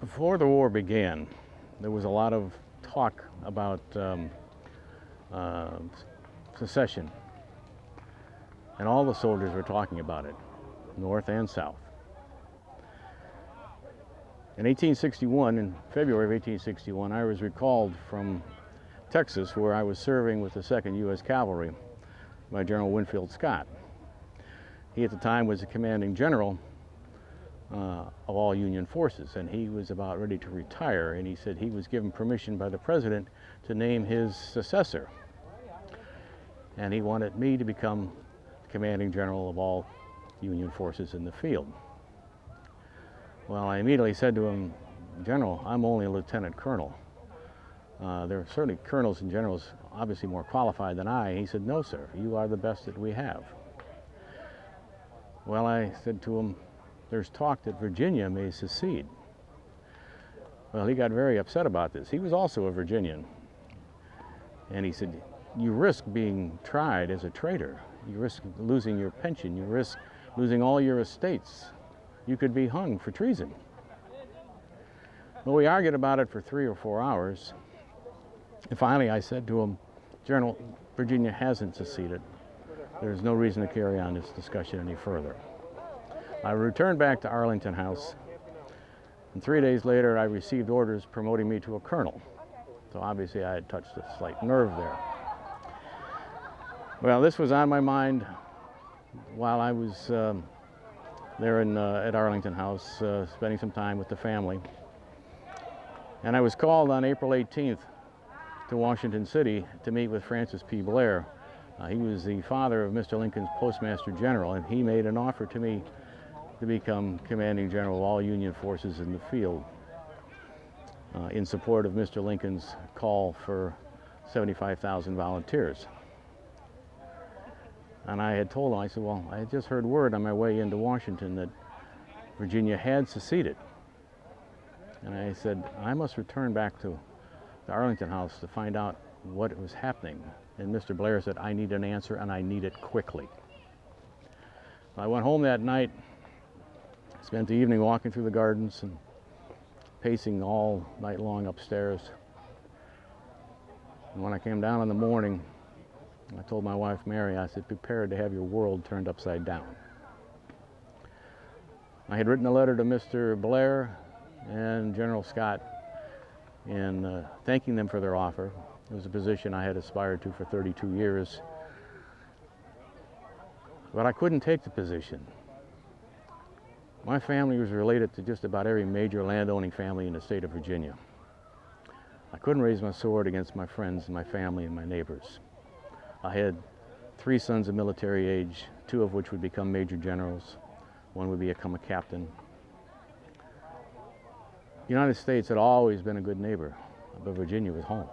Before the war began, there was a lot of talk about secession, and all the soldiers were talking about it, North and South. In 1861, in February of 1861, I was recalled from Texas, where I was serving with the 2nd U.S. Cavalry by General Winfield Scott. He at the time was the commanding general of all Union forces, and he was about ready to retire, and he said he was given permission by the President to name his successor, and he wanted me to become the commanding general of all Union forces in the field. Well, I immediately said to him, "General, I'm only a lieutenant colonel. There are certainly colonels and generals obviously more qualified than I." He said, "No, sir, you are the best that we have." Well, I said to him, "There's talk that Virginia may secede." Well, he got very upset about this. He was also a Virginian. And he said, "You risk being tried as a traitor. You risk losing your pension. You risk losing all your estates. You could be hung for treason." Well, we argued about it for 3 or 4 hours. And finally I said to him, "General, Virginia hasn't seceded. There's no reason to carry on this discussion any further." I returned back to Arlington House, and 3 days later I received orders promoting me to a colonel. So obviously I had touched a slight nerve there. Well, this was on my mind while I was there at Arlington House, spending some time with the family. And I was called on April 18th to Washington City to meet with Francis P. Blair. He was the father of Mr. Lincoln's Postmaster General, and he made an offer to me to become commanding general of all Union forces in the field in support of Mr. Lincoln's call for 75,000 volunteers. And I had told him, I said, "Well, I had just heard word on my way into Washington that Virginia had seceded." And I said, "I must return back to the Arlington House to find out what was happening." And Mr. Blair said, "I need an answer, and I need it quickly." I went home that night, spent the evening walking through the gardens and pacing all night long upstairs. And when I came down in the morning, I told my wife, Mary, I said, "Prepare to have your world turned upside down." I had written a letter to Mr. Blair and General Scott in thanking them for their offer. It was a position I had aspired to for 32 years. But I couldn't take the position. My family was related to just about every major landowning family in the state of Virginia. I couldn't raise my sword against my friends and my family and my neighbors. I had 3 sons of military age, 2 of which would become major generals. 1 would become a captain. The United States had always been a good neighbor, but Virginia was home.